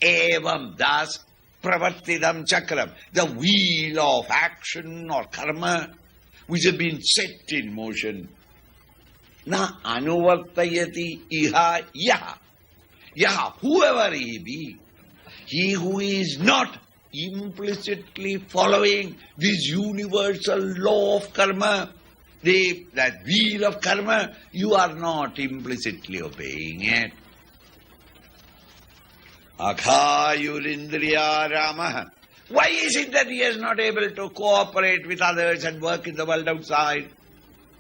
evam das pravartidam chakram, the wheel of action or karma which has been set in motion. Na anuvartayati iha yaha. Yaha, whoever he be, he who is not implicitly following this universal law of karma, that wheel of karma, you are not implicitly obeying it. Akhayurindriya Ramaha. Why is it that he is not able to cooperate with others and work in the world outside?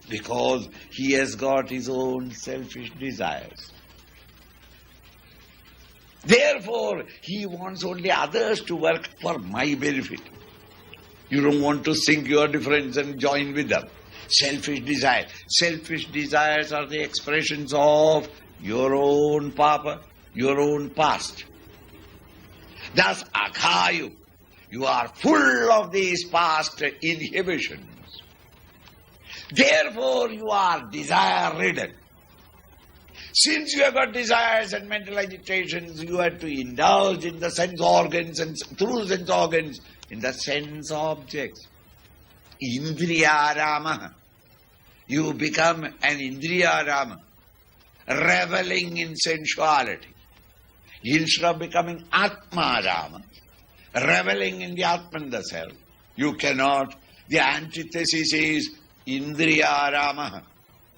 Because he has got his own selfish desires. Therefore, he wants only others to work for my benefit. You don't want to sink your difference and join with them. Selfish desires. Selfish desires are the expressions of your own papa, your own past. Thus, akhayu, you are full of these past inhibitions. Therefore, you are desire-ridden. Since you have got desires and mental agitations, you have to indulge in the sense organs and through sense organs in the sense objects. Indriya Rama. You become an Indriya Rama, reveling in sensuality. Instead of becoming Atma Rama, reveling in the Atman, the self, you cannot. The antithesis is Indriya Rama.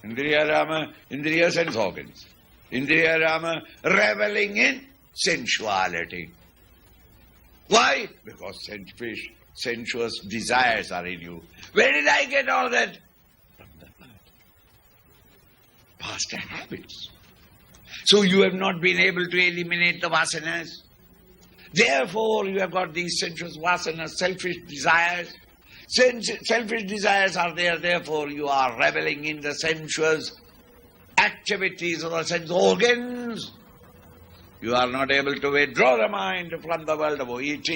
Indriya Rama, Indriya sense organs. Indriya Rama, reveling in sensuality. Why? Because sensuous desires are in you. Where did I get all that? From the past habits. So you have not been able to eliminate the vasanas. Therefore you have got these sensuous vasanas, selfish desires. Selfish desires are there, therefore you are reveling in the sensuous activities of the sense organs. You are not able to withdraw the mind from the world of OET.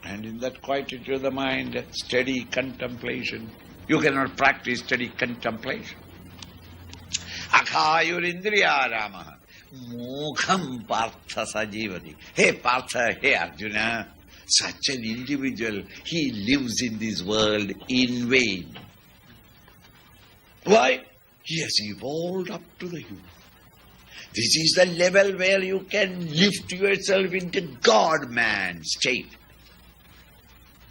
And in that quietude of the mind, steady contemplation. You cannot practice steady contemplation. Akhayurindriya Rama. Mokham Partha Sajivati. Hey Partha, hey Arjuna. Such an individual, he lives in this world in vain. Why? He has evolved up to the youth. This is the level where you can lift yourself into God-man state.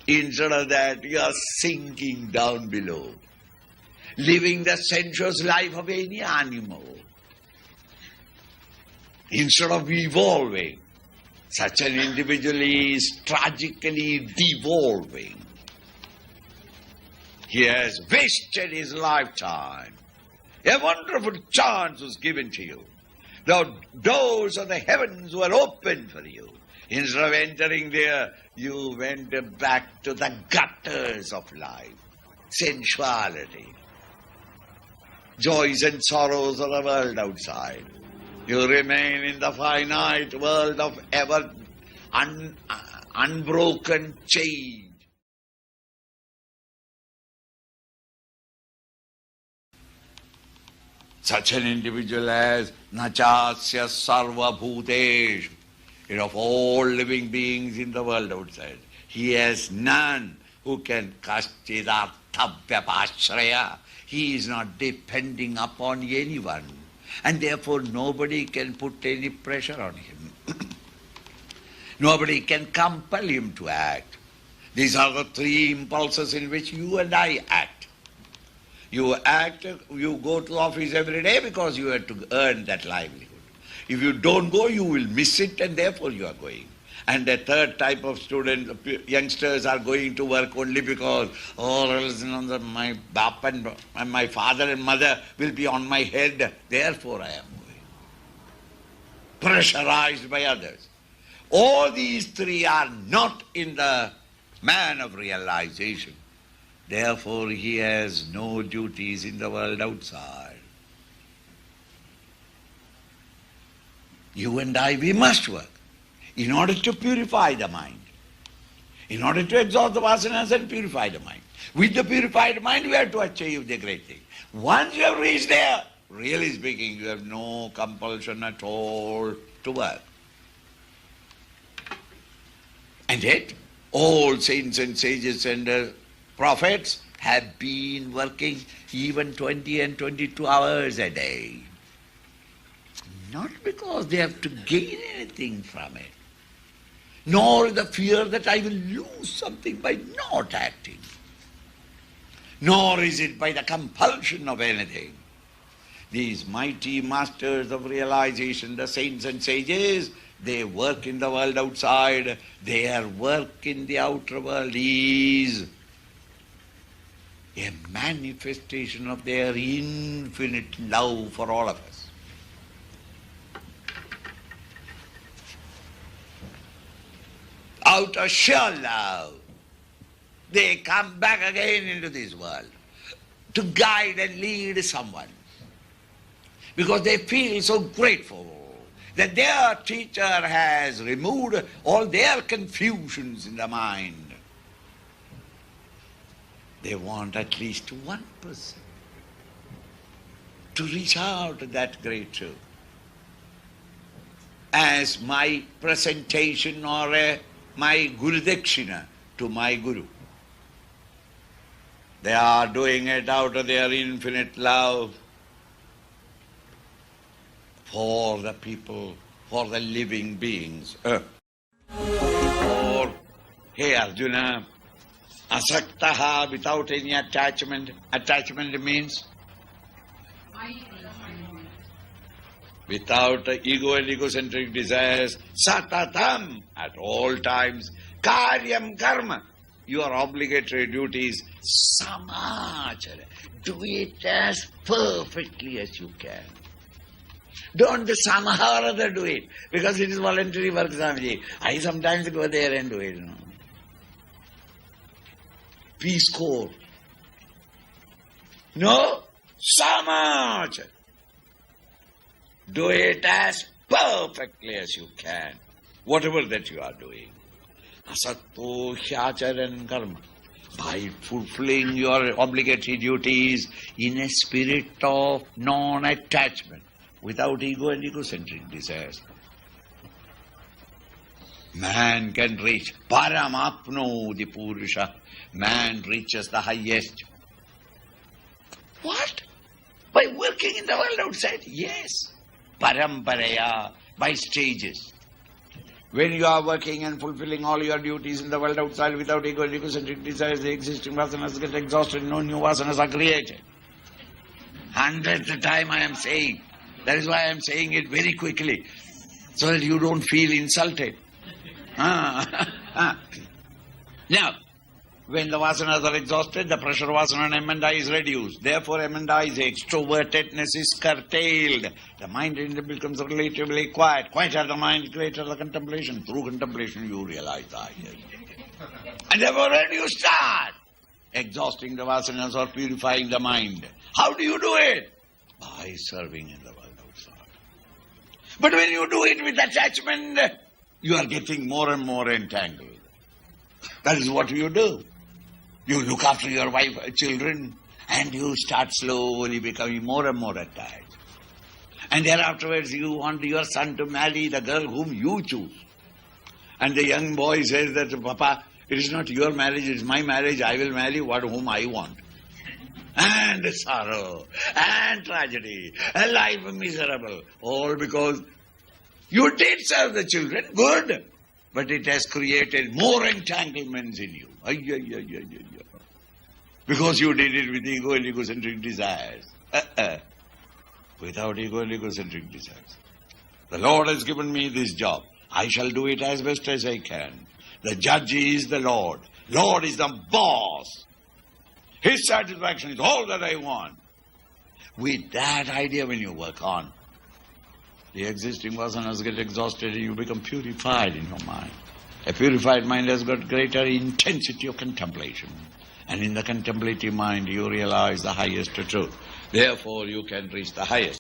Instead of that, you are sinking down below, living the sensuous life of any animal. Instead of evolving, such an individual is tragically devolving. He has wasted his lifetime. A wonderful chance was given to you. The doors of the heavens were open for you. Instead of entering there, you went back to the gutters of life. Sensuality. Joys and sorrows of the world outside. You remain in the finite world of ever unbroken change. Such an individual as Nachasya Sarva Bhuteshu, of all living beings in the world outside. He has none who can Kastidarthavyapashraya. He is not depending upon anyone. And therefore nobody can put any pressure on him. Nobody can compel him to act. These are the three impulses in which you and I act. You act, you go to office every day because you have to earn that livelihood. If you don't go, you will miss it and therefore you are going. And the third type of students, youngsters are going to work only because, my bap and my father and mother will be on my head, therefore I am going. Pressurized by others. All these three are not in the man of realization. Therefore he has no duties in the world outside. You and I, we must work in order to purify the mind, in order to exhaust the vasanas and purify the mind. With the purified mind, we have to achieve the great thing. Once you have reached there, really speaking, you have no compulsion at all to work. And yet, all saints and sages and prophets have been working even 20 and 22 hours a day. Not because they have to gain anything from it, nor the fear that I will lose something by not acting, nor is it by the compulsion of anything. These mighty masters of realization, the saints and sages, they work in the world outside. Their work in the outer world is a manifestation of their infinite love for all of us. Out of sheer love, they come back again into this world to guide and lead someone, because they feel so grateful that their teacher has removed all their confusions in the mind. They want at least one person to reach out to that great truth as my presentation or my Guru Dakshina to my Guru. They are doing it out of their infinite love for the people, for the living beings. Or, hey Arjuna, asaktaha, without any attachment. Attachment means without ego and egocentric desires. Satatam, at all times. Karyam karma, your obligatory duties. Samachara, do it as perfectly as you can. Don't somehow or other do it, because it is voluntary work, Swamiji. I sometimes go there and do it. Peace Corps. No, samachara. Do it as perfectly as you can, whatever that you are doing. Asatto hyacharan karma. By fulfilling your obligatory duties in a spirit of non-attachment, without ego and egocentric desires, man can reach paramapnodi purusha. Man reaches the highest. What? By working in the world outside? Yes. Paramparaya, by stages. When you are working and fulfilling all your duties in the world outside without ego and egocentric desires, the existing vasanas get exhausted, no new vasanas are created. 100th time I am saying. That is why I am saying it very quickly, so that you don't feel insulted. Now, when the vasanas are exhausted, the pressure vasana on emenda is reduced. Therefore, emenda's extrovertedness is curtailed. The mind becomes relatively quiet. Quieter the mind, greater the contemplation. Through contemplation, you realize the highest. And therefore, when you start exhausting the vasanas or purifying the mind, how do you do it? By serving in the world outside. But when you do it with attachment, you are getting more and more entangled. That is what you do. You look after your wife, children, and you start slowly becoming more and more attached. And then afterwards you want your son to marry the girl whom you choose. And the young boy says that, Papa, it is not your marriage, it is my marriage, I will marry whom I want. And sorrow, and tragedy, and life miserable, all because you did serve the children, good, but it has created more entanglements in you. Because you did it with ego and egocentric desires. Without ego and egocentric desires. The Lord has given me this job. I shall do it as best as I can. The judge is the Lord. Lord is the boss. His satisfaction is all that I want. With that idea, when you work on, the existing vasanas get exhausted and you become purified in your mind. A purified mind has got greater intensity of contemplation. And in the contemplative mind, you realize the highest truth. Therefore, you can reach the highest.